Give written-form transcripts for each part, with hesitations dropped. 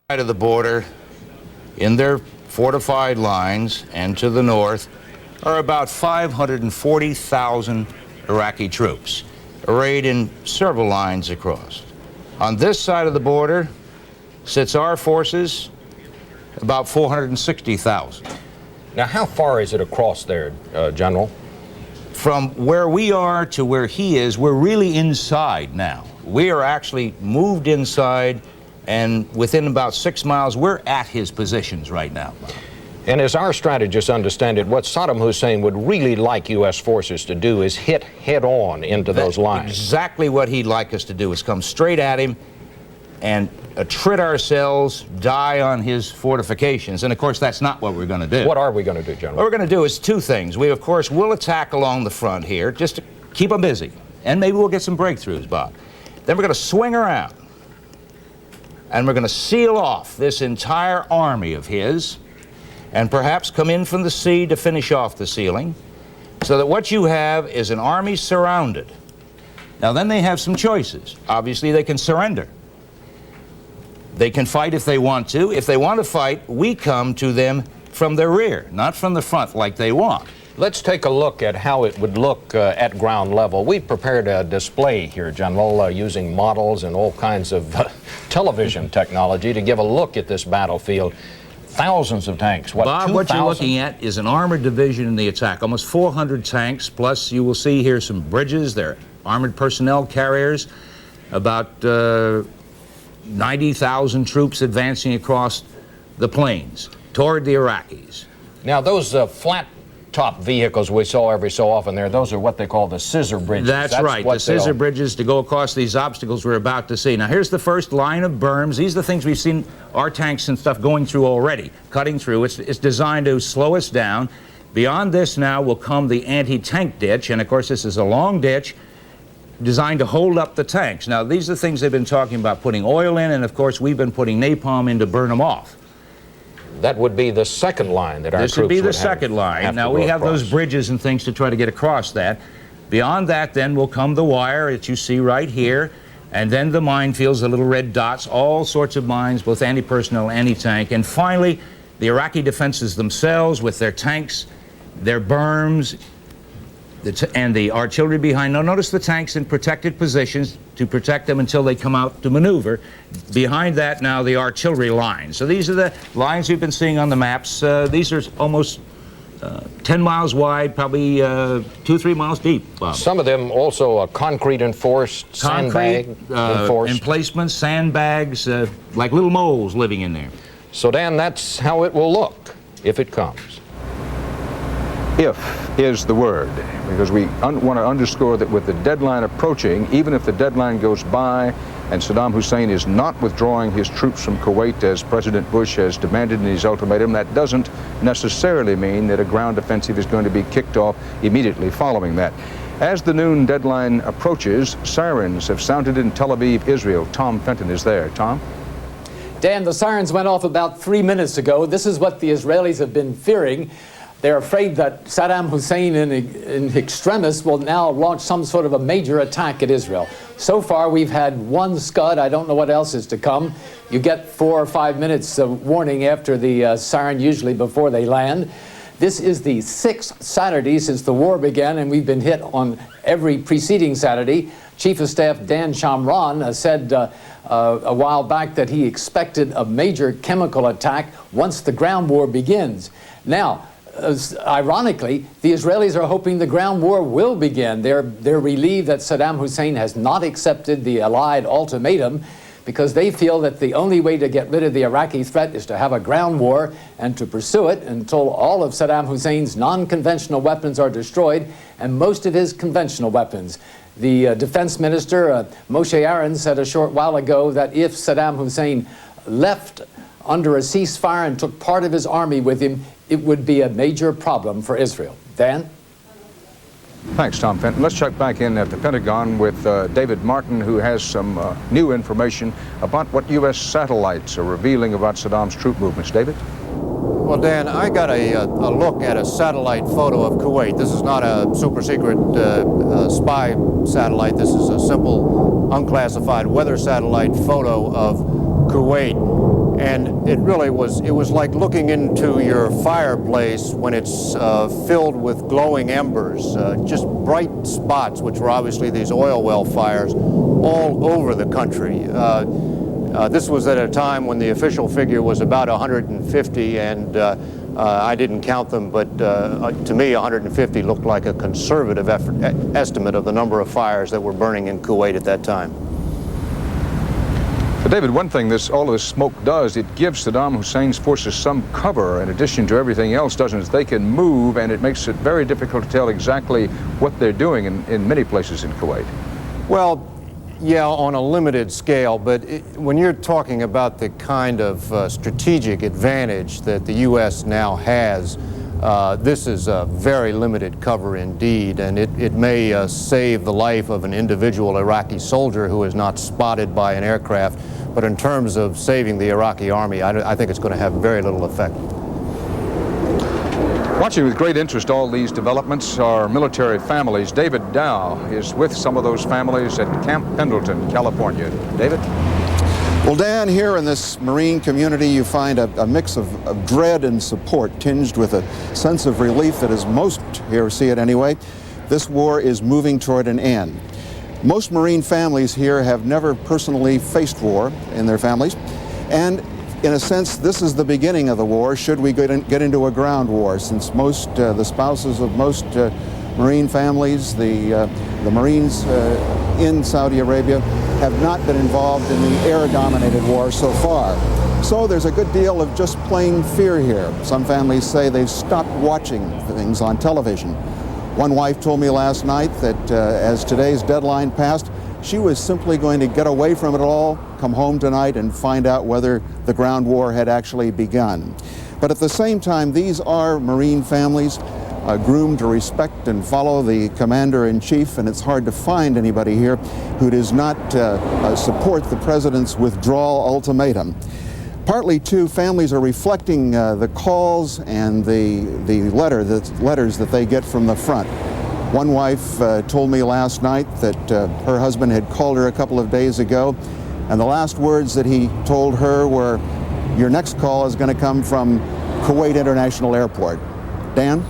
Side of the border, in their fortified lines and to the north, are about 540,000 Iraqi troops, arrayed in several lines across. On this side of the border sits our forces, about 460,000. Now, how far is it across there, General? From where we are to where he is, we're really inside now. We are actually moved inside, and within about 6 miles, we're at his positions right now. And as our strategists understand it, what Saddam Hussein would really like U.S. forces to do is hit head-on into those lines. Exactly what he'd like us to do is come straight at him and attrit ourselves, die on his fortifications. And, of course, that's not what we're going to do. What are we going to do, General? What we're going to do is two things. We, of course, will attack along the front here just to keep them busy. And maybe we'll get some breakthroughs, Bob. Then we're going to swing around. And we're going to seal off this entire army of his and perhaps come in from the sea to finish off the sealing, so that what you have is an army surrounded. Now, then they have some choices. Obviously, they can surrender. They can fight if they want to. If they want to fight, we come to them from the rear, not from the front like they want. Let's take a look at how it would look at ground level. We've prepared a display here, General, using models and all kinds of television technology to give a look at this battlefield. Thousands of tanks. What, Bob, 2,000? what you're looking at is an armored division in the attack. Almost 400 tanks, plus you will see here some bridges. They're armored personnel carriers. About 90,000 troops advancing across the plains toward the Iraqis. Now, those flat-top vehicles we saw every so often there, those are what they call the scissor bridges. That's right, the scissor bridges to go across these obstacles we're about to see. Now, here's the first line of berms. These are the things we've seen our tanks and stuff going through already, cutting through. It's designed to slow us down. Beyond this now will come the anti-tank ditch, and of course this is a long ditch designed to hold up the tanks. Now, these are the things they've been talking about, putting oil in, and of course we've been putting napalm in to burn them off. That would be the second line that our troops would have. This would be the second line. Now, we have those bridges and things to try to get across that. Beyond that, then, will come the wire that you see right here, and then the minefields, the little red dots, all sorts of mines, both anti-personnel, anti-tank, and finally, the Iraqi defenses themselves with their tanks, their berms, and the artillery behind. Now, notice the tanks in protected positions to protect them until they come out to maneuver. Behind that now the artillery lines. So these are the lines we've been seeing on the maps. These are almost 10 miles wide, probably 2-3 miles deep, Bob. Some of them also concrete enforced, sandbag enforced. Emplacements, sandbags, like little moles living in there. So, Dan, that's how it will look if it comes. If is the word, because we want to underscore that with the deadline approaching, even if the deadline goes by and Saddam Hussein is not withdrawing his troops from Kuwait as President Bush has demanded in his ultimatum, that doesn't necessarily mean that a ground offensive is going to be kicked off immediately following that. As the noon deadline approaches, sirens have sounded in Tel Aviv, Israel. Tom Fenton is there. Tom? Dan, the sirens went off about 3 minutes ago. This is what the Israelis have been fearing. They're afraid that Saddam Hussein in extremis will now launch some sort of a major attack at Israel. So far, we've had one Scud. I don't know what else is to come. You get 4 or 5 minutes of warning after the siren, usually before they land. This is the 6th Saturday since the war began, and we've been hit on every preceding Saturday. Chief of Staff Dan Shamran said a while back that he expected a major chemical attack once the ground war begins. Now, ironically, the Israelis are hoping the ground war will begin. They're relieved that Saddam Hussein has not accepted the Allied ultimatum because they feel that the only way to get rid of the Iraqi threat is to have a ground war and to pursue it until all of Saddam Hussein's non-conventional weapons are destroyed and most of his conventional weapons. The defense minister, Moshe Aaron, said a short while ago that if Saddam Hussein left under a ceasefire and took part of his army with him, it would be a major problem for Israel. Dan? Thanks, Tom Fenton. Let's check back in at the Pentagon with David Martin, who has some new information about what U.S. satellites are revealing about Saddam's troop movements. David? Well, Dan, I got a look at a satellite photo of Kuwait. This is not a super secret spy satellite. This is a simple, unclassified weather satellite photo of Kuwait, and it was like looking into your fireplace when it's filled with glowing embers, just bright spots, which were obviously these oil well fires all over the country. This was at a time when the official figure was about 150, and I didn't count them, but to me 150 looked like a conservative estimate of the number of fires that were burning in Kuwait at that time. But David, one thing all of this smoke does, it gives Saddam Hussein's forces some cover in addition to everything else, doesn't it? They can move, and it makes it very difficult to tell exactly what they're doing in many places in Kuwait. Well, yeah, on a limited scale, but when you're talking about the kind of strategic advantage that the U.S. now has, this is a very limited cover indeed, and it may save the life of an individual Iraqi soldier who is not spotted by an aircraft, but in terms of saving the Iraqi army, I think it's going to have very little effect. Watching with great interest all these developments are military families. David Dow is with some of those families at Camp Pendleton, California. David? Well, Dan, here in this Marine community, you find a mix of dread and support tinged with a sense of relief that, as most here see it anyway, this war is moving toward an end. Most Marine families here have never personally faced war in their families, and in a sense, this is the beginning of the war, should we get into a ground war, since the spouses of most Marine families, the Marines in Saudi Arabia, have not been involved in the air-dominated war so far. So there's a good deal of just plain fear here. Some families say they've stopped watching things on television. One wife told me last night that as today's deadline passed, she was simply going to get away from it all, come home tonight and find out whether the ground war had actually begun. But at the same time, these are Marine families groomed to respect and follow the commander-in-chief, and it's hard to find anybody here who does not support the president's withdrawal ultimatum. Partly, too, families are reflecting the calls and the letters that they get from the front. One wife told me last night that her husband had called her a couple of days ago, and the last words that he told her were, "Your next call is going to come from Kuwait International Airport." Dan?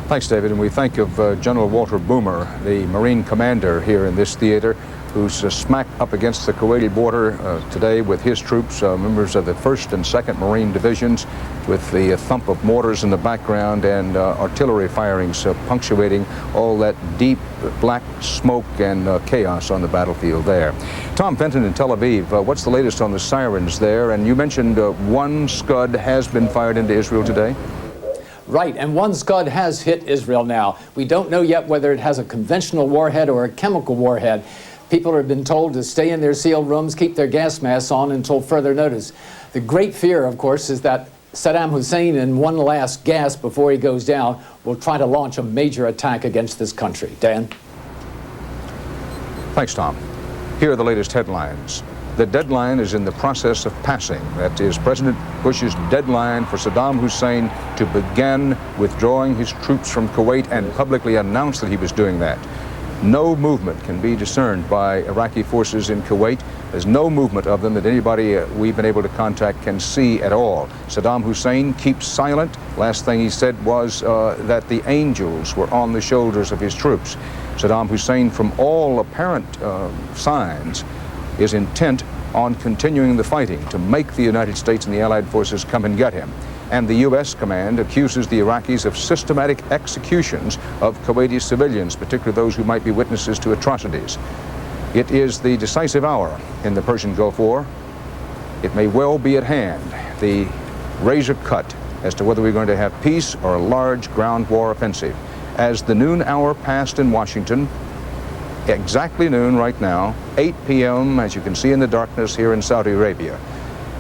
Thanks, David, and we think of General Walter Boomer, the Marine commander here in this theater, who's smack up against the Kuwaiti border today with his troops, members of the 1st and 2nd Marine Divisions, with the thump of mortars in the background and artillery firings punctuating all that deep black smoke and chaos on the battlefield there. Tom Fenton in Tel Aviv, what's the latest on the sirens there? And you mentioned one Scud has been fired into Israel today? Right, and one Scud has hit Israel now. We don't know yet whether it has a conventional warhead or a chemical warhead. People have been told to stay in their sealed rooms, keep their gas masks on until further notice. The great fear, of course, is that Saddam Hussein, in one last gasp before he goes down, will try to launch a major attack against this country. Dan? Thanks, Tom. Here are the latest headlines. The deadline is in the process of passing. That is President Bush's deadline for Saddam Hussein to begin withdrawing his troops from Kuwait and publicly announce that he was doing that. No movement can be discerned by Iraqi forces in Kuwait. There's no movement of them that anybody we've been able to contact can see at all. Saddam Hussein keeps silent. Last thing he said was that the angels were on the shoulders of his troops. Saddam Hussein, from all apparent signs, is intent on continuing the fighting to make the United States and the Allied forces come and get him. And the U.S. command accuses the Iraqis of systematic executions of Kuwaiti civilians, particularly those who might be witnesses to atrocities. It is the decisive hour in the Persian Gulf War. It may well be at hand, the razor cut as to whether we're going to have peace or a large ground war offensive. As the noon hour passed in Washington, exactly noon right now, 8 p.m., as you can see in the darkness here in Saudi Arabia.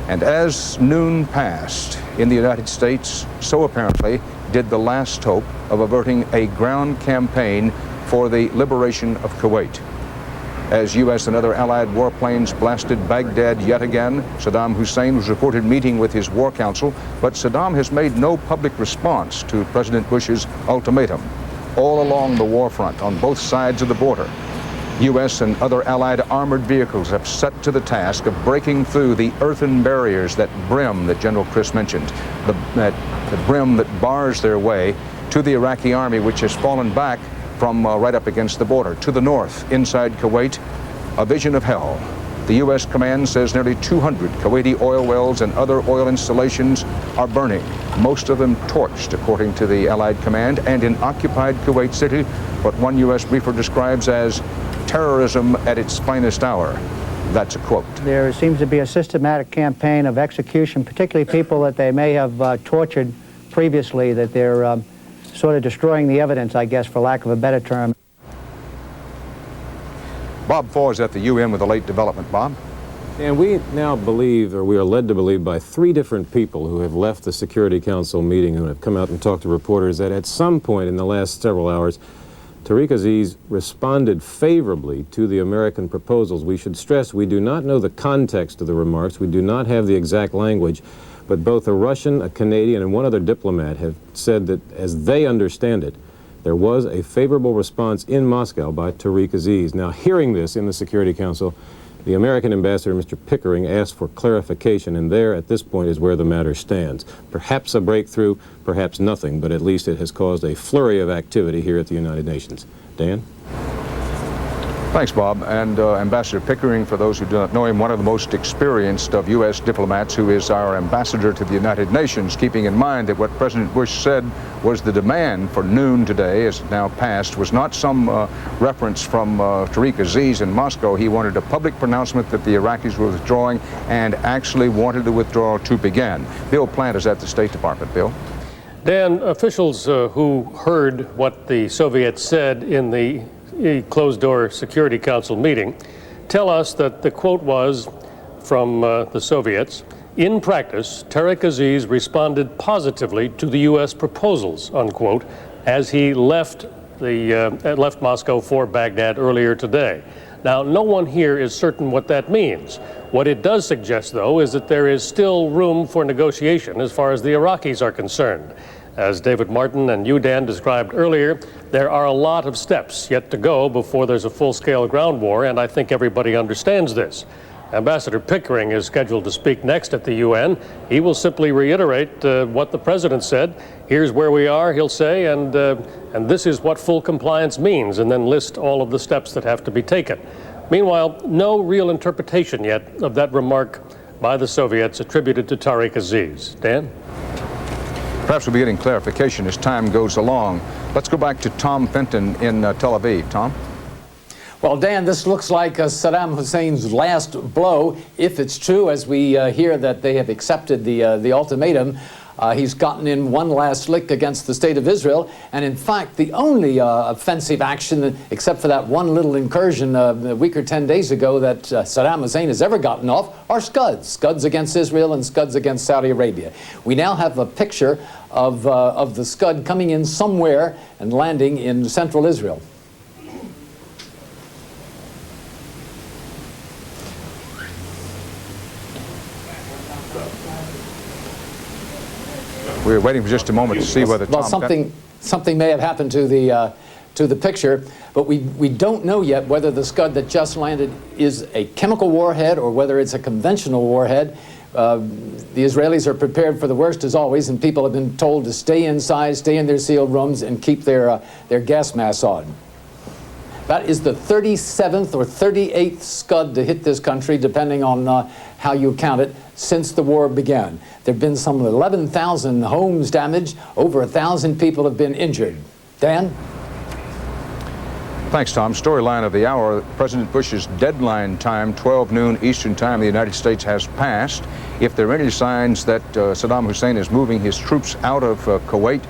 And as noon passed in the United States, so apparently did the last hope of averting a ground campaign for the liberation of Kuwait. As U.S. and other Allied warplanes blasted Baghdad yet again, Saddam Hussein was reported meeting with his war council, but Saddam has made no public response to President Bush's ultimatum. All along the war front, on both sides of the border, U.S. and other Allied armored vehicles have set to the task of breaking through the earthen barriers, that brim that General Chris mentioned, the brim that bars their way to the Iraqi army, which has fallen back from right up against the border. To the north, inside Kuwait, a vision of hell. The U.S. command says nearly 200 Kuwaiti oil wells and other oil installations are burning, most of them torched, according to the Allied command, and in occupied Kuwait City, what one U.S. briefer describes as terrorism at its finest hour. That's a quote. There seems to be a systematic campaign of execution, particularly people that they may have tortured previously, that they're sort of destroying the evidence, I guess, for lack of a better term. Bob Foy is at the UN with a late development. Bob? And we now believe, or we are led to believe by 3 different people who have left the Security Council meeting, who have come out and talked to reporters, that at some point in the last several hours, Tariq Aziz responded favorably to the American proposals. We should stress we do not know the context of the remarks. We do not have the exact language. But both a Russian, a Canadian, and one other diplomat have said that, as they understand it, there was a favorable response in Moscow by Tariq Aziz. Now, hearing this in the Security Council, the American ambassador, Mr. Pickering, asked for clarification, and there, at this point, is where the matter stands. Perhaps a breakthrough, perhaps nothing, but at least it has caused a flurry of activity here at the United Nations. Dan? Thanks, Bob. And Ambassador Pickering, for those who do not know him, one of the most experienced of U.S. diplomats, who is our ambassador to the United Nations, keeping in mind that what President Bush said was the demand for noon today, as it now passed, was not some reference from Tariq Aziz in Moscow. He wanted a public pronouncement that the Iraqis were withdrawing, and actually wanted the withdrawal to begin. Bill Plant is at the State Department. Bill? Dan, officials who heard what the Soviets said in the closed-door Security Council meeting tell us that the quote was from the Soviets, "In practice, Tariq Aziz responded positively to the U.S. proposals," unquote, as he left Moscow for Baghdad earlier today. Now, no one here is certain what that means. What it does suggest, though, is that there is still room for negotiation as far as the Iraqis are concerned. As David Martin and you, Dan, described earlier, there are a lot of steps yet to go before there's a full-scale ground war, and I think everybody understands this. Ambassador Pickering is scheduled to speak next at the UN. He will simply reiterate what the president said. Here's where we are, he'll say, and this is what full compliance means, and then list all of the steps that have to be taken. Meanwhile, no real interpretation yet of that remark by the Soviets attributed to Tariq Aziz. Dan? Perhaps we'll be getting clarification as time goes along. Let's go back to Tom Fenton in Tel Aviv. Tom? Well, Dan, this looks like Saddam Hussein's last blow, if it's true, as we hear that they have accepted the ultimatum. He's gotten in one last lick against the State of Israel, and in fact, the only offensive action, except for that one little incursion a week or 10 days ago, that Saddam Hussein has ever gotten off are Scuds. Scuds against Israel and Scuds against Saudi Arabia. We now have a picture of the Scud coming in somewhere and landing in central Israel. We're waiting for just a moment to see whether Well, something may have happened to the picture, but we don't know yet whether the Scud that just landed is a chemical warhead or whether it's a conventional warhead. The Israelis are prepared for the worst, as always, and people have been told to stay inside, stay in their sealed rooms, and keep their gas masks on. That is the 37th or 38th Scud to hit this country, depending on how you count it, since the war began. There have been some 11,000 homes damaged. Over 1,000 people have been injured. Dan? Thanks, Tom. Storyline of the hour. President Bush's deadline time, 12 noon Eastern Time, in the United States has passed. If there are any signs that Saddam Hussein is moving his troops out of Kuwait,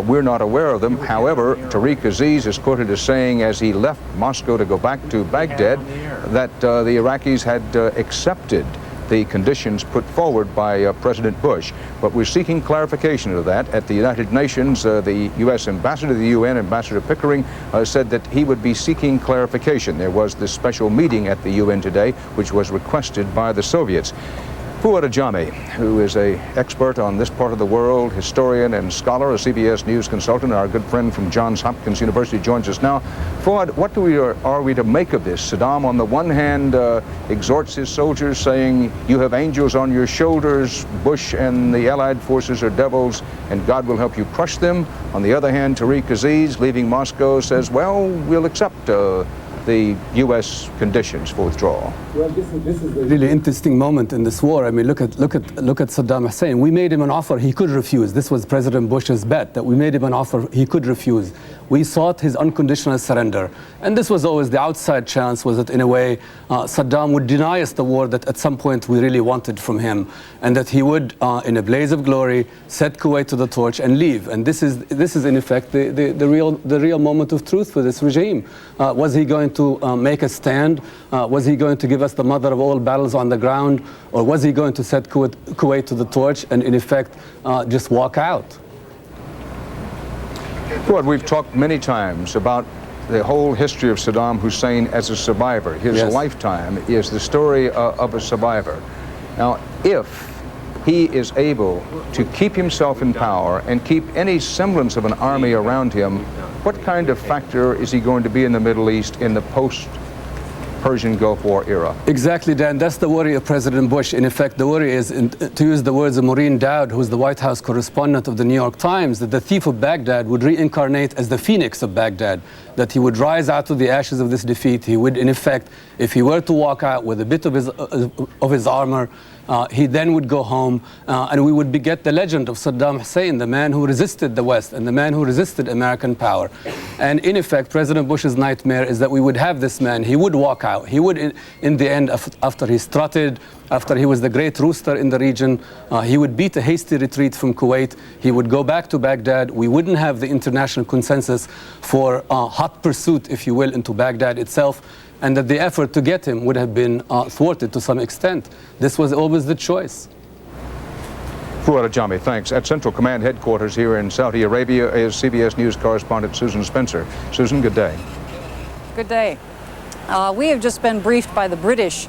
we're not aware of them. However, Tariq Aziz is quoted as saying, as he left Moscow to go back to Baghdad, that the Iraqis had accepted the conditions put forward by President Bush. But we're seeking clarification of that. At the United Nations, the U.S. ambassador to the UN, Ambassador Pickering, said that he would be seeking clarification. There was this special meeting at the UN today, which was requested by the Soviets. Fuad Ajami, who is an expert on this part of the world, historian and scholar, a CBS News consultant, our good friend from Johns Hopkins University, joins us now. Fuad, what are we to make of this? Saddam, on the one hand, exhorts his soldiers, saying, "You have angels on your shoulders. Bush and the Allied forces are devils, and God will help you crush them." On the other hand, Tariq Aziz, leaving Moscow, says, "Well, we'll accept the U.S. conditions for withdrawal." Well, this is a really interesting moment in this war. I mean, look at Saddam Hussein. We made him an offer he could refuse. This was President Bush's bet, that we made him an offer he could refuse. We sought his unconditional surrender. And this was always the outside chance, was that in a way Saddam would deny us the war that at some point we really wanted from him, and that he would, in a blaze of glory, set Kuwait to the torch and leave. And this is in effect the real moment of truth for this regime. Was he going to make a stand? Was he going to give us the mother of all battles on the ground? Or was he going to set Kuwait to the torch and in effect just walk out? Well, we've talked many times about the whole history of Saddam Hussein as a survivor. His lifetime is the story of a survivor. Now, if he is able to keep himself in power and keep any semblance of an army around him, what kind of factor is he going to be in the Middle East in the post-Persian Gulf War era? Exactly, Dan. That's the worry of President Bush. In effect, the worry is, to use the words of Maureen Dowd, who's the White House correspondent of the New York Times, that the thief of Baghdad would reincarnate as the phoenix of Baghdad, that he would rise out of the ashes of this defeat. He would, in effect, if he were to walk out with a bit of his armor, he then would go home, and we would beget the legend of Saddam Hussein, the man who resisted the West and the man who resisted American power. And in effect, President Bush's nightmare is that we would have this man. He would walk out. He would, in the end, after he strutted, after he was the great rooster in the region, he would beat a hasty retreat from Kuwait. He would go back to Baghdad. We wouldn't have the international consensus for hot pursuit, if you will, into Baghdad itself, and that the effort to get him would have been thwarted to some extent. This was always the choice. Fuad Ajami, thanks. At Central Command headquarters here in Saudi Arabia is CBS News correspondent Susan Spencer. Susan, good day. Good day. We have just been briefed by the British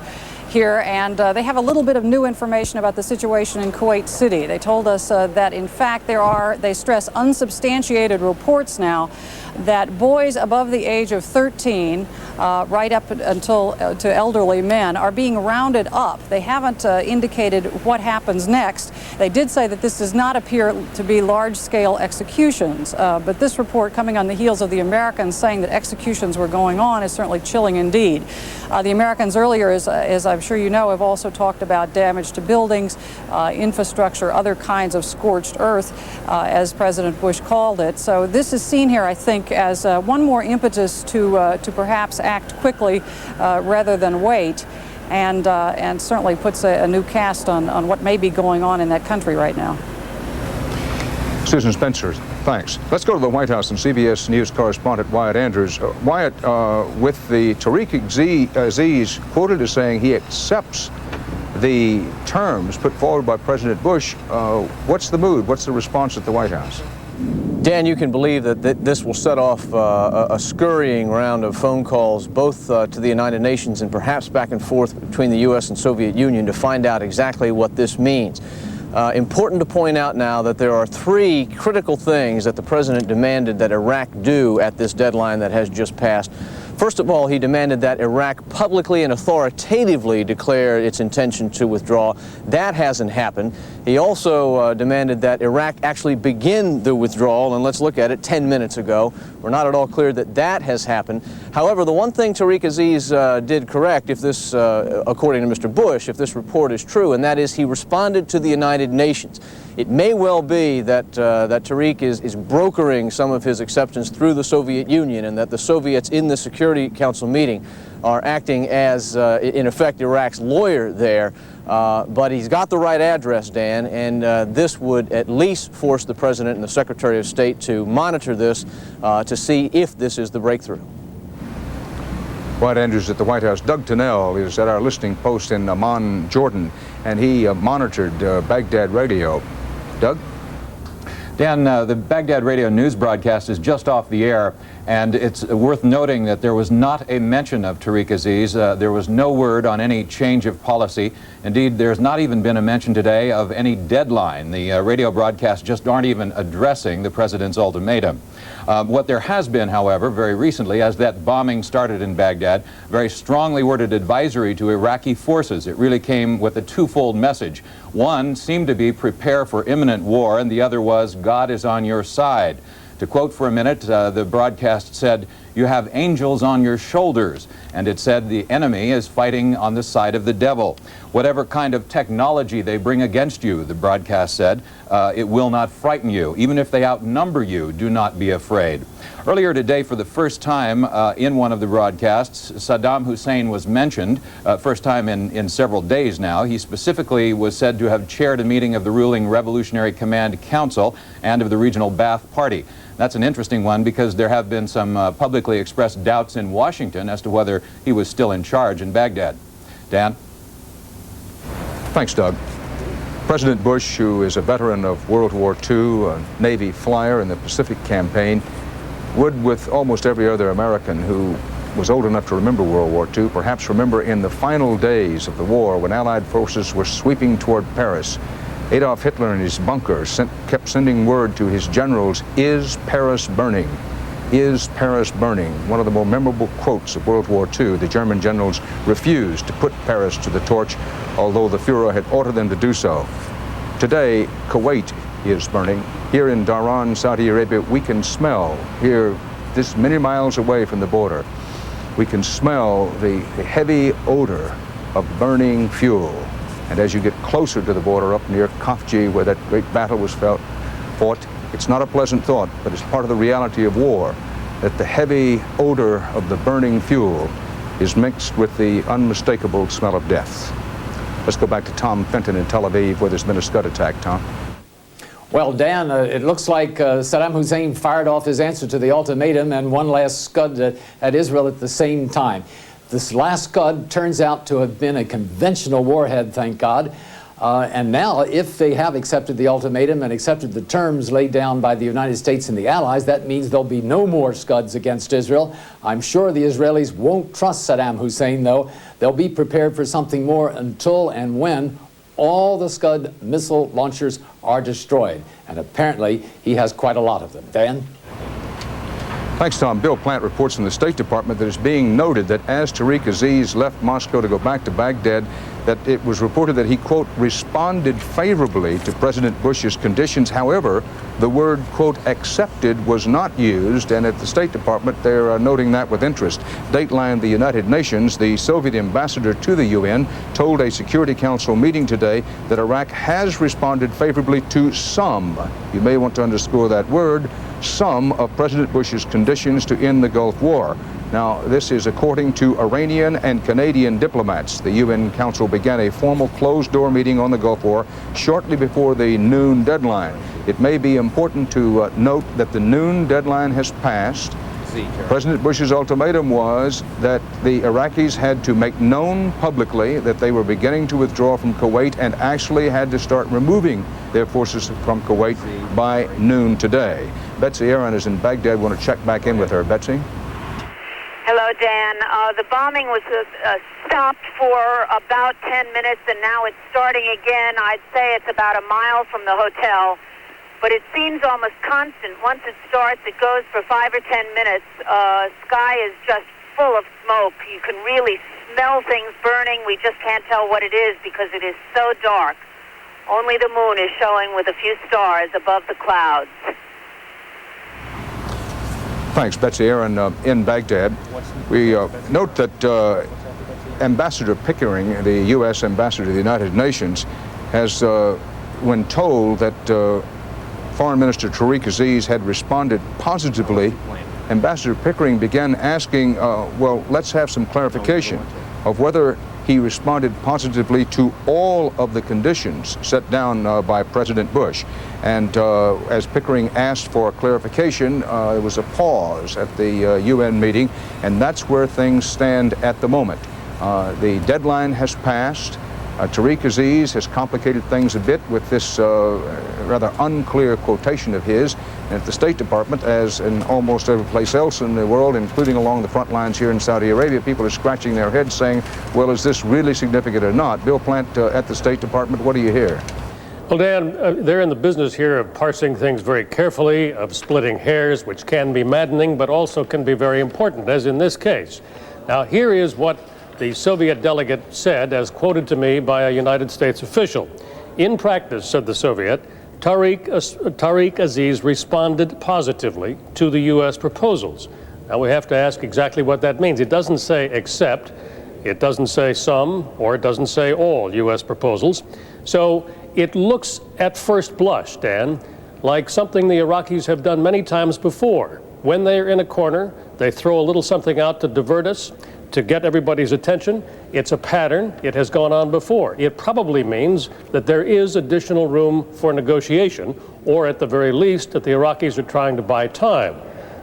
here, and they have a little bit of new information about the situation in Kuwait City. They told us that in fact they stress unsubstantiated reports now that boys above the age of 13, right up until to elderly men, are being rounded up. They haven't indicated what happens next. They did say that this does not appear to be large-scale executions, but this report, coming on the heels of the Americans saying that executions were going on, is certainly chilling indeed. The Americans earlier, as I'm sure you know, have also talked about damage to buildings, infrastructure, other kinds of scorched earth, as President Bush called it. So this is seen here, I think, as one more impetus to perhaps act quickly rather than wait, and certainly puts a new cast on what may be going on in that country right now. Susan Spencer, thanks. Let's go to the White House and CBS News correspondent Wyatt Andrews. Wyatt, with the Tariq Aziz quoted as saying he accepts the terms put forward by President Bush, what's the mood? What's the response at the White House? Dan, you can believe that this will set off a scurrying round of phone calls, both to the United Nations and perhaps back and forth between the U.S. and Soviet Union, to find out exactly what this means. Important to point out now that there are three critical things that the President demanded that Iraq do at this deadline that has just passed. First of all, he demanded that Iraq publicly and authoritatively declare its intention to withdraw. That hasn't happened. He also demanded that Iraq actually begin the withdrawal, and let's look at it 10 minutes ago. We're not at all clear that that has happened. However, the one thing Tariq Aziz did correct, if this, according to Mr. Bush, if this report is true, and that is he responded to the United Nations. It may well be that Tariq is brokering some of his acceptance through the Soviet Union, and that the Soviets in the Security Council meeting are acting as, in effect, Iraq's lawyer there. But he's got the right address, Dan, and this would at least force the President and the Secretary of State to monitor this to see if this is the breakthrough. Wyatt Andrews at the White House. Doug Tennell is at our listening post in Amman, Jordan, and he monitored Baghdad radio. Doug? Dan, the Baghdad radio news broadcast is just off the air, And it's worth noting that there was not a mention of Tariq Aziz. There was no word on any change of policy. Indeed, there's not even been a mention today of any deadline. The radio broadcasts just aren't even addressing the president's ultimatum. What there has been, however, very recently, as that bombing started in Baghdad, very strongly worded advisory to Iraqi forces. It really came with a twofold message. One seemed to be prepare for imminent war, and the other was God is on your side. To quote for a minute, the broadcast said, "You have angels on your shoulders," and it said the enemy is fighting on the side of the devil. Whatever kind of technology they bring against you, the broadcast said, it will not frighten you. Even if they outnumber you, do not be afraid. Earlier today, for the first time in one of the broadcasts, Saddam Hussein was mentioned, first time in several days now. He specifically was said to have chaired a meeting of the ruling Revolutionary Command Council and of the regional Ba'ath Party. That's an interesting one because there have been some publicly expressed doubts in Washington as to whether he was still in charge in Baghdad. Dan? Thanks, Doug. President Bush, who is a veteran of World War II, a Navy flyer in the Pacific Campaign, would, with almost every other American who was old enough to remember World War II, perhaps remember in the final days of the war when Allied forces were sweeping toward Paris, Adolf Hitler in his bunker kept sending word to his generals, "Is Paris burning? Is Paris burning?" One of the more memorable quotes of World War II. The German generals refused to put Paris to the torch, although the Fuhrer had ordered them to do so. Today, Kuwait is burning. Here in Dhahran, Saudi Arabia, we can smell, here, this many miles away from the border, we can smell the heavy odor of burning fuel. And as you get closer to the border up near Khafji, where that great battle was fought, it's not a pleasant thought, but it's part of the reality of war, that the heavy odor of the burning fuel is mixed with the unmistakable smell of death. Let's go back to Tom Fenton in Tel Aviv, where there's been a Scud attack. Tom? Well, Dan, it looks like Saddam Hussein fired off his answer to the ultimatum and one last Scud at Israel at the same time. This last Scud turns out to have been a conventional warhead, thank God. And now, if they have accepted the ultimatum and accepted the terms laid down by the United States and the Allies, that means there'll be no more Scuds against Israel. I'm sure the Israelis won't trust Saddam Hussein, though. They'll be prepared for something more until and when all the Scud missile launchers are destroyed. And apparently, he has quite a lot of them. Dan? Thanks, Tom. Bill Plant reports from the State Department that it's being noted that as Tariq Aziz left Moscow to go back to Baghdad, that it was reported that he, quote, responded favorably to President Bush's conditions. However, the word, quote, accepted was not used, and at the State Department, they're noting that with interest. Dateline, the United Nations, the Soviet ambassador to the UN, told a Security Council meeting today that Iraq has responded favorably to some, you may want to underscore that word, some of President Bush's conditions to end the Gulf War. Now, this is according to Iranian and Canadian diplomats. The UN Council began a formal closed-door meeting on the Gulf War shortly before the noon deadline. It may be important to note that the noon deadline has passed. President Bush's ultimatum was that the Iraqis had to make known publicly that they were beginning to withdraw from Kuwait and actually had to start removing their forces from Kuwait by noon today. Betsy Aaron is in Baghdad. I want to check back in with her. Betsy? Hello, Dan. The bombing was stopped for about 10 minutes, and now it's starting again. I'd say it's about a mile from the hotel, but it seems almost constant. Once it starts, it goes for 5 or 10 minutes. Sky is just full of smoke. You can really smell things burning. We just can't tell what it is because it is so dark. Only the moon is showing with a few stars above the clouds. Thanks, Betsy Aaron in Baghdad. We note that Ambassador Pickering, the U.S. ambassador to the United Nations, has, when told that Foreign Minister Tariq Aziz had responded positively, Ambassador Pickering began asking, well, let's have some clarification of whether he responded positively to all of the conditions set down by President Bush. And as Pickering asked for clarification, there was a pause at the UN meeting, and that's where things stand at the moment. The deadline has passed. Tariq Aziz has complicated things a bit with this rather unclear quotation of his. And at the State Department, as in almost every place else in the world, including along the front lines here in Saudi Arabia, people are scratching their heads saying, well, is this really significant or not? Bill Plant, at the State Department, what do you hear? Well, Dan, they're in the business here of parsing things very carefully, of splitting hairs, which can be maddening, but also can be very important, as in this case. Now, here is what the Soviet delegate said, as quoted to me by a United States official. In practice, said the Soviet, Tariq Aziz responded positively to the U.S. proposals. Now, we have to ask exactly what that means. It doesn't say except, it doesn't say some, or it doesn't say all U.S. proposals. So it looks at first blush, Dan, like something the Iraqis have done many times before. When they're in a corner, they throw a little something out to divert us, to get everybody's attention. It's a pattern. It has gone on before. It probably means that there is additional room for negotiation, or at the very least, that the Iraqis are trying to buy time.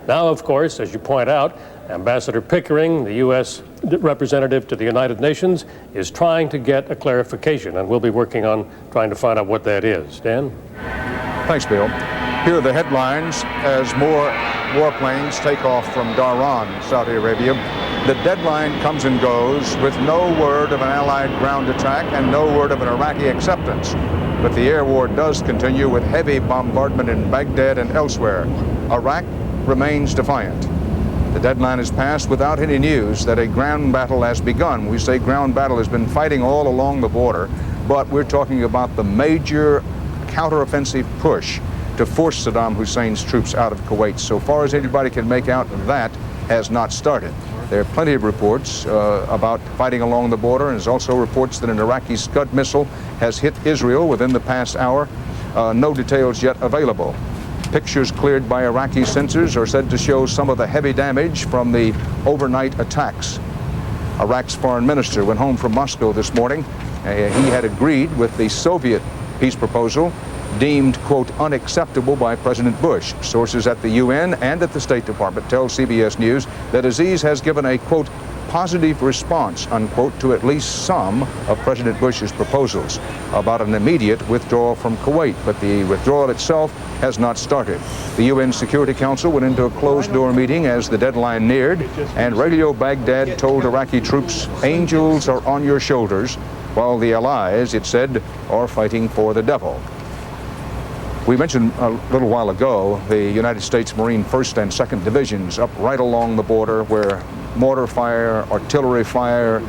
Now, of course, as you point out, Ambassador Pickering, the U.S. representative to the United Nations, is trying to get a clarification, and we'll be working on trying to find out what that is. Dan? Thanks, Bill. Here are the headlines as more warplanes take off from Dhahran, Saudi Arabia. The deadline comes and goes with no word of an Allied ground attack and no word of an Iraqi acceptance. But the air war does continue with heavy bombardment in Baghdad and elsewhere. Iraq remains defiant. The deadline has passed without any news that a ground battle has begun. We say ground battle has been fighting all along the border, but we're talking about the major counteroffensive push to force Saddam Hussein's troops out of Kuwait. So far as anybody can make out, that has not started. There are plenty of reports about fighting along the border, and there's also reports that an Iraqi Scud missile has hit Israel within the past hour. No details yet available. Pictures cleared by Iraqi sensors are said to show some of the heavy damage from the overnight attacks. Iraq's foreign minister went home from Moscow this morning. He had agreed with the Soviet peace proposal, deemed, quote, unacceptable by President Bush. Sources at the UN and at the State Department tell CBS News that Aziz has given a, quote, positive response, unquote, to at least some of President Bush's proposals about an immediate withdrawal from Kuwait, but the withdrawal itself has not started. The UN Security Council went into a closed-door meeting as the deadline neared, and Radio Baghdad told Iraqi troops, angels are on your shoulders, while the allies, it said, are fighting for the devil. We mentioned a little while ago the United States Marine 1st and 2nd Divisions up right along the border where mortar fire, artillery fire,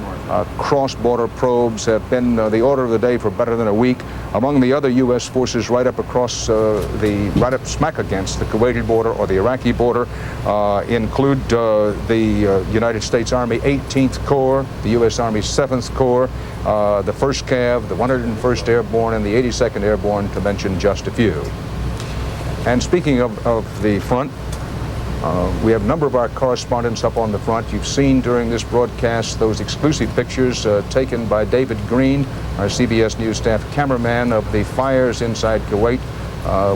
cross-border probes have been the order of the day for better than a week. Among the other U.S. forces right up across right up smack against the Kuwaiti border or the Iraqi border include the United States Army 18th Corps, the U.S. Army 7th Corps, the 1st Cav, the 101st Airborne, and the 82nd Airborne, to mention just a few. And speaking of the front, we have a number of our correspondents up on the front. You've seen during this broadcast those exclusive pictures taken by David Green, our CBS News staff cameraman, of the fires inside Kuwait,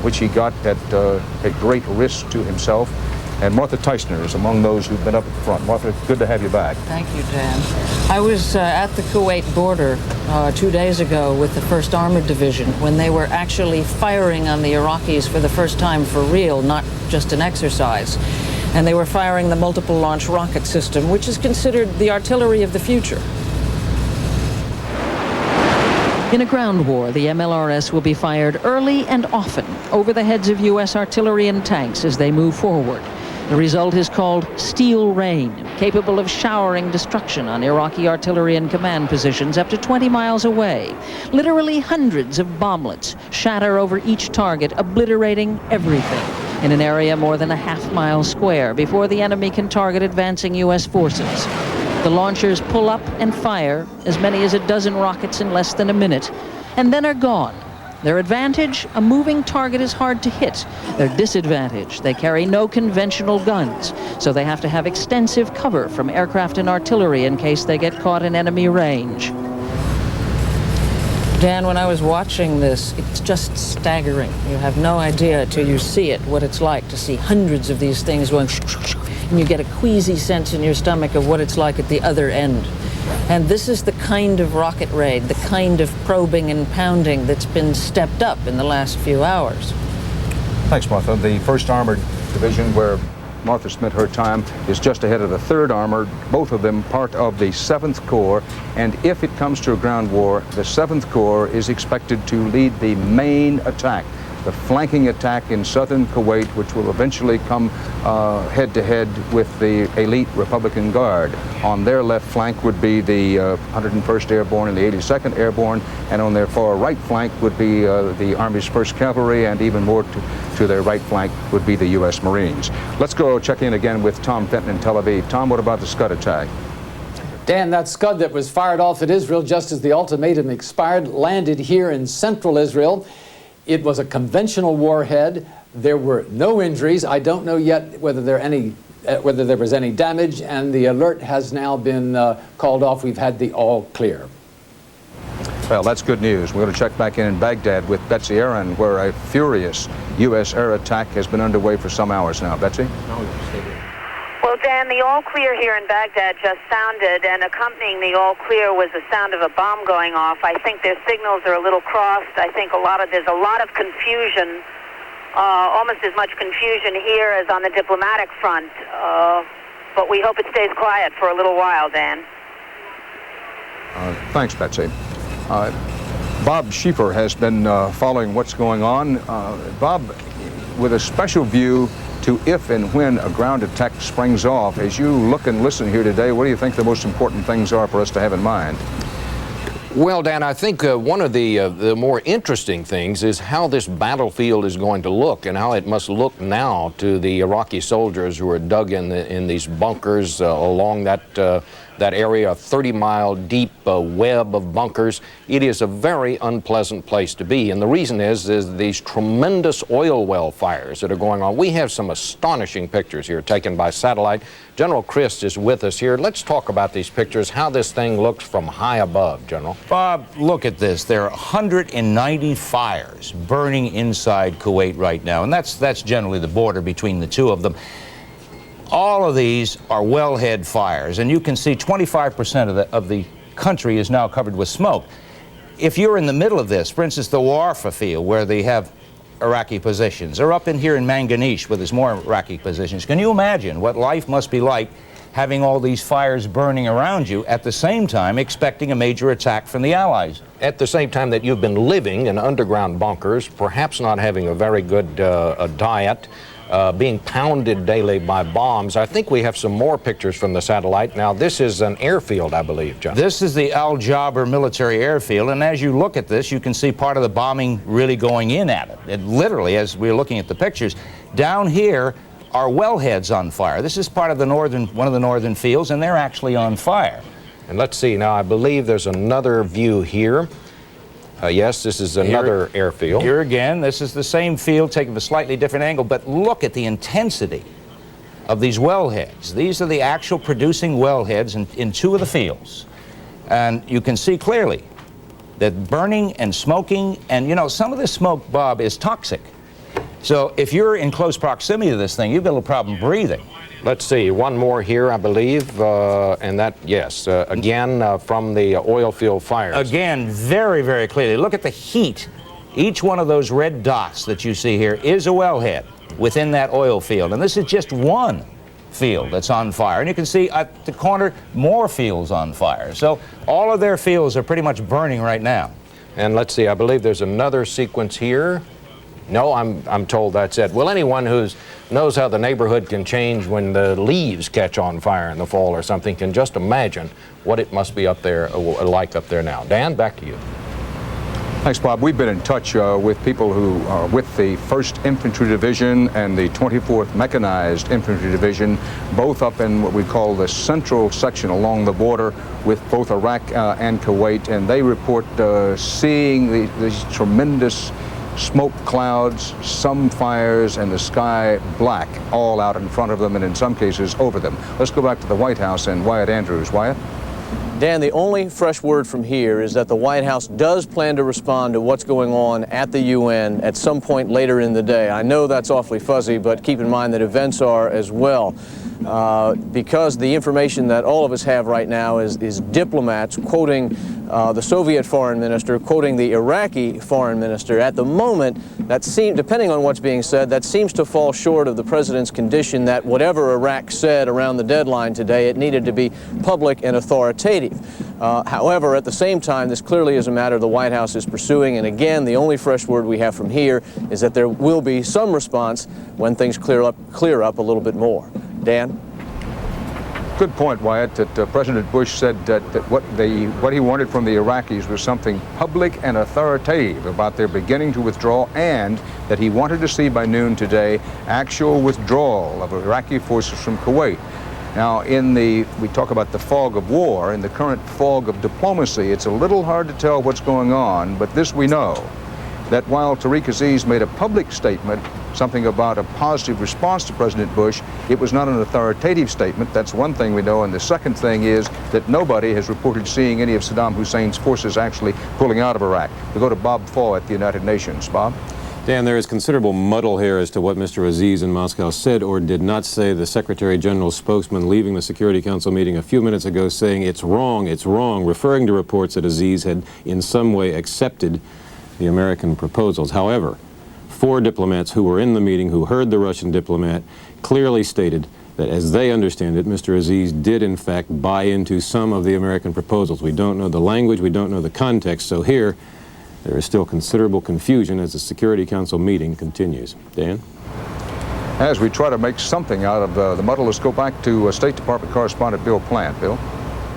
which he got at great risk to himself. And Martha Teisner is among those who've been up at the front. Martha, good to have you back. Thank you, Dan. I was at the Kuwait border 2 days ago with the 1st Armored Division when they were actually firing on the Iraqis for the first time for real, not just an exercise. And they were firing the multiple launch rocket system, which is considered the artillery of the future. In a ground war, the MLRS will be fired early and often over the heads of U.S. artillery and tanks as they move forward. The result is called steel rain, capable of showering destruction on Iraqi artillery and command positions up to 20 miles away. Literally hundreds of bomblets shatter over each target, obliterating everything in an area more than a half-mile square before the enemy can target advancing U.S. forces. The launchers pull up and fire as many as a dozen rockets in less than a minute, and then are gone. Their advantage, a moving target is hard to hit. Their disadvantage, they carry no conventional guns, so they have to have extensive cover from aircraft and artillery in case they get caught in enemy range. Dan, when I was watching this, it's just staggering. You have no idea till you see it, what it's like to see hundreds of these things going, and you get a queasy sense in your stomach of what it's like at the other end. And this is the kind of rocket raid, the kind of probing and pounding that's been stepped up in the last few hours. Thanks, Martha. The 1st Armored Division, where Martha spent her time, is just ahead of the 3rd Armored, both of them part of the 7th Corps. And if it comes to a ground war, the 7th Corps is expected to lead the main attack, the flanking attack in southern Kuwait, which will eventually come head-to-head with the elite Republican Guard. On their left flank would be the 101st Airborne and the 82nd Airborne, and on their far right flank would be the Army's 1st Cavalry, and even more to their right flank would be the U.S. Marines. Let's go check in again with Tom Fenton in Tel Aviv. Tom, what about the Scud attack? Dan, that Scud that was fired off at Israel just as the ultimatum expired landed here in central Israel. It was a conventional warhead. There were no injuries. I don't know yet whether there was any damage, and the alert has now been called off. We've had the all clear. Well, that's good news. We're going to check back in Baghdad with Betsy Aaron, where a furious U.S. air attack has been underway for some hours now. Betsy? Well, Dan, the all clear here in Baghdad just sounded, and accompanying the all clear was the sound of a bomb going off. I think their signals are a little crossed. I think there's a lot of confusion, almost as much confusion here as on the diplomatic front. But we hope it stays quiet for a little while, Dan. Thanks, Betsy. Bob Schieffer has been following what's going on. Bob, with a special view to if and when a ground attack springs off, as you look and listen here today, what do you think the most important things are for us to have in mind? Well, Dan, I think one of the more interesting things is how this battlefield is going to look, and how it must look now to the Iraqi soldiers who are dug in these bunkers along that area, a 30-mile deep web of bunkers. It is a very unpleasant place to be, and the reason is these tremendous oil well fires that are going on. We have some astonishing pictures here taken by satellite. General Christ is with us here. Let's talk about these pictures, how this thing looks from high above, General. Bob, look at this. There are 190 fires burning inside Kuwait right now, and that's generally the border between the two of them. All of these are wellhead fires, and you can see 25% of the country is now covered with smoke. If you're in the middle of this, for instance, the Warfa field, where they have Iraqi positions, or up in here in Manganish, where there's more Iraqi positions, can you imagine what life must be like having all these fires burning around you at the same time expecting a major attack from the Allies? At the same time that you've been living in underground bunkers, perhaps not having a very good diet, being pounded daily by bombs. I think we have some more pictures from the satellite. Now, this is an airfield, I believe, John. This is the Al Jaber military airfield, and as you look at this, you can see part of the bombing really going in at it. It literally, as we're looking at the pictures, down here are wellheads on fire. This is part of one of the northern fields, and they're actually on fire. And let's see, now I believe there's another view here. Yes, this is another airfield. Here again, this is the same field taken from a slightly different angle, but look at the intensity of these wellheads. These are the actual producing wellheads in two of the fields. And you can see clearly that burning and smoking, and you know, some of this smoke, Bob, is toxic. So if you're in close proximity to this thing, you've got a little problem breathing. Let's see, one more here, I believe, and that, yes, again from the oil field fires. Again, very, very clearly. Look at the heat. Each one of those red dots that you see here is a wellhead within that oil field. And this is just one field that's on fire. And you can see at the corner more fields on fire. So all of their fields are pretty much burning right now. And let's see, I believe there's another sequence here. No, I'm told that's it. Well, anyone who knows how the neighborhood can change when the leaves catch on fire in the fall or something can just imagine what it must be up there, like up there now. Dan, back to you. Thanks, Bob. We've been in touch with people who are with the 1st Infantry Division and the 24th Mechanized Infantry Division, both up in what we call the central section along the border with both Iraq and Kuwait, and they report seeing these tremendous smoke clouds, some fires, and the sky black all out in front of them and in some cases over them. Let's go back to the White House and Wyatt Andrews. Wyatt? Dan, the only fresh word from here is that the White House does plan to respond to what's going on at the UN at some point later in the day. I know that's awfully fuzzy, but keep in mind that events are as well. Because the information that all of us have right now is diplomats quoting the Soviet foreign minister, quoting the Iraqi foreign minister. At the moment, that seems, depending on what's being said, that seems to fall short of the president's condition that whatever Iraq said around the deadline today, it needed to be public and authoritative. However, at the same time, this clearly is a matter the White House is pursuing, and again, the only fresh word we have from here is that there will be some response when things clear up a little bit more. Dan? Good point, Wyatt, that President Bush said that what he wanted from the Iraqis was something public and authoritative about their beginning to withdraw, and that he wanted to see by noon today actual withdrawal of Iraqi forces from Kuwait. Now, we talk about the fog of war, in the current fog of diplomacy, it's a little hard to tell what's going on, but this we know, that while Tariq Aziz made a public statement, something about a positive response to President Bush, it was not an authoritative statement. That's one thing we know. And the second thing is that nobody has reported seeing any of Saddam Hussein's forces actually pulling out of Iraq. We go to Bob Fall at the United Nations. Bob? Dan, there is considerable muddle here as to what Mr. Aziz in Moscow said or did not say. The Secretary General's spokesman leaving the Security Council meeting a few minutes ago saying it's wrong, referring to reports that Aziz had in some way accepted the American proposals. However, 4 diplomats who were in the meeting, who heard the Russian diplomat, clearly stated that as they understand it, Mr. Aziz did in fact buy into some of the American proposals. We don't know the language, we don't know the context, so here there is still considerable confusion as the Security Council meeting continues. Dan? As we try to make something out of the muddle, let's go back to State Department correspondent Bill Plant. Bill?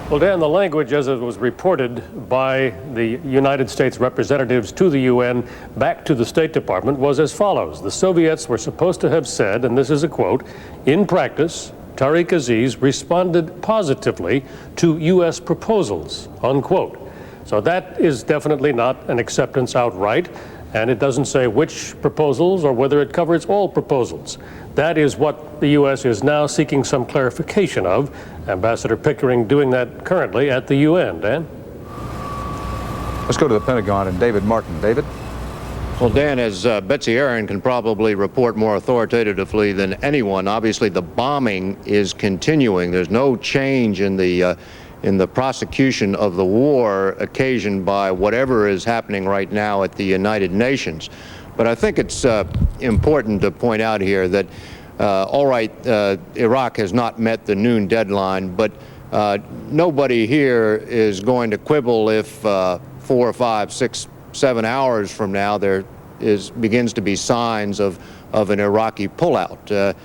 Well, Dan, the language as it was reported by the United States representatives to the UN back to the State Department was as follows. The Soviets were supposed to have said, and this is a quote, "In practice, Tariq Aziz responded positively to U.S. proposals," unquote. So that is definitely not an acceptance outright, and it doesn't say which proposals or whether it covers all proposals. That is what the U.S. is now seeking some clarification of. Ambassador Pickering doing that currently at the UN. Dan? Let's go to the Pentagon and David Martin. David? Well, Dan, as Betsy Aaron can probably report more authoritatively than anyone, obviously the bombing is continuing. There's no change in the prosecution of the war occasioned by whatever is happening right now at the United Nations. But I think it's important to point out here that, all right, Iraq has not met the noon deadline, but nobody here is going to quibble if 4 or 5, 6, 7 hours from now there begins to be signs of an Iraqi pullout.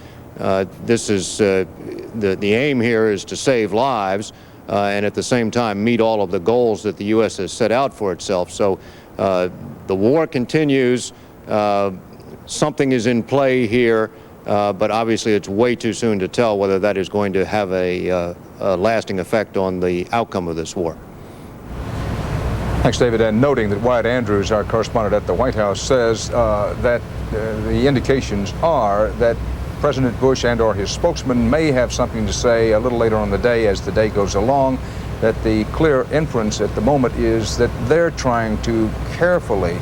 This is the aim here is to save lives and at the same time meet all of the goals that the U.S. has set out for itself. So the war continues. Something is in play here, but obviously it's way too soon to tell whether that is going to have a lasting effect on the outcome of this war. Thanks, David. And noting that Wyatt Andrews, our correspondent at the White House, says that the indications are that President Bush and or his spokesman may have something to say a little later on the day as the day goes along, that the clear inference at the moment is that they're trying to carefully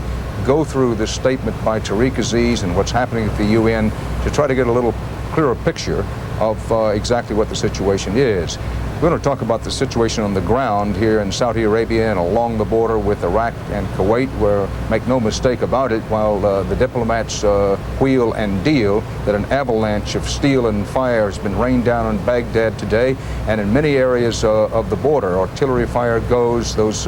go through this statement by Tariq Aziz and what's happening at the UN to try to get a little clearer picture of exactly what the situation is. We're going to talk about the situation on the ground here in Saudi Arabia and along the border with Iraq and Kuwait, where, make no mistake about it, while the diplomats wheel and deal, that an avalanche of steel and fire has been rained down on Baghdad today, and in many areas of the border, artillery fire goes, those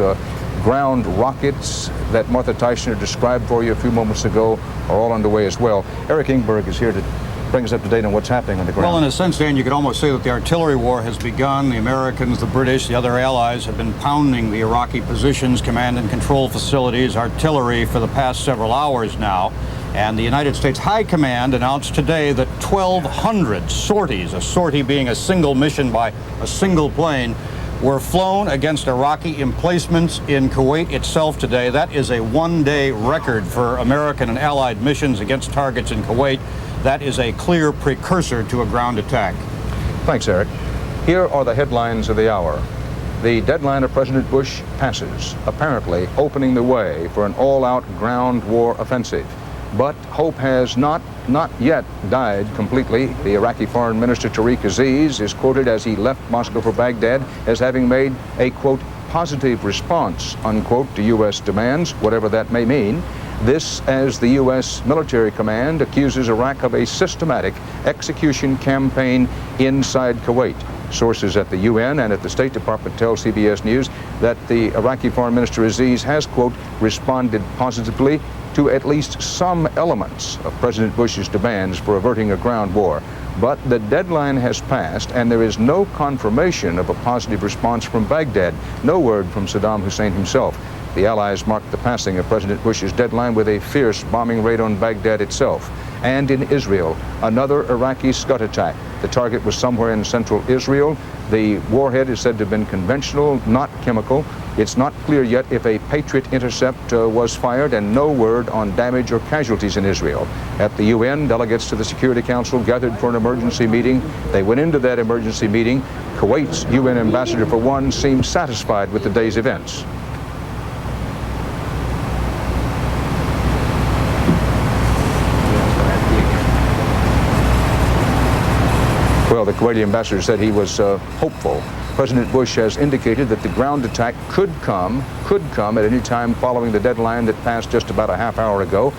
ground rockets that Martha Teichner described for you a few moments ago are all underway as well. Eric Ingberg is here to bring us up to date on what's happening on the ground. Well, in a sense, Dan, you could almost say that the artillery war has begun. The Americans, the British, the other allies have been pounding the Iraqi positions, command and control facilities, artillery for the past several hours now. And the United States High Command announced today that 1,200 sorties, a sortie being a single mission by a single plane, were flown against Iraqi emplacements in Kuwait itself today. That is a one-day record for American and allied missions against targets in Kuwait. That is a clear precursor to a ground attack. Thanks, Eric. Here are the headlines of the hour. the deadline of President Bush passes, apparently opening the way for an all-out ground war offensive. But hope has not yet died completely. The Iraqi Foreign Minister Tariq Aziz is quoted as he left Moscow for Baghdad as having made a, quote, positive response, unquote, to U.S. demands, whatever that may mean. This as the U.S. military command accuses Iraq of a systematic execution campaign inside Kuwait. Sources at the UN and at the State Department tell CBS News that the Iraqi Foreign Minister Aziz has, quote, responded positively to at least some elements of President Bush's demands for averting a ground war. But the deadline has passed, and there is no confirmation of a positive response from Baghdad, no word from Saddam Hussein himself. The Allies marked the passing of President Bush's deadline with a fierce bombing raid on Baghdad itself. And in Israel, another Iraqi Scud attack. The target was somewhere in central Israel. The warhead is said to have been conventional, not chemical. It's not clear yet if a Patriot intercept was fired, and no word on damage or casualties in Israel. At the UN, delegates to the Security Council gathered for an emergency meeting. They went into that emergency meeting. Kuwait's UN ambassador, for one, seemed satisfied with the day's events. Well, the Kuwaiti ambassador said he was hopeful. President Bush has indicated that the ground attack could come at any time following the deadline that passed just about a half hour ago.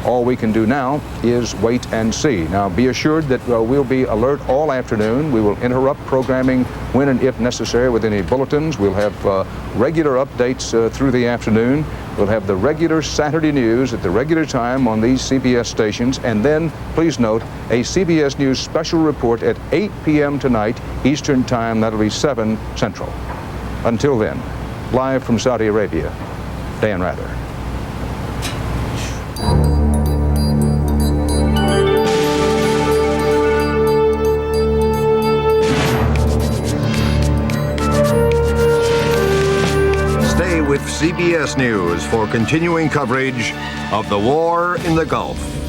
All we can do now is wait and see. Now, be assured that we'll be alert all afternoon. We will interrupt programming when and if necessary with any bulletins. We'll have regular updates through the afternoon. We'll have the regular Saturday news at the regular time on these CBS stations. And then, please note, a CBS News special report at 8 p.m. tonight, Eastern Time. That'll be 7 Central. Until then, live from Saudi Arabia, Dan Rather. With CBS News for continuing coverage of the war in the Gulf.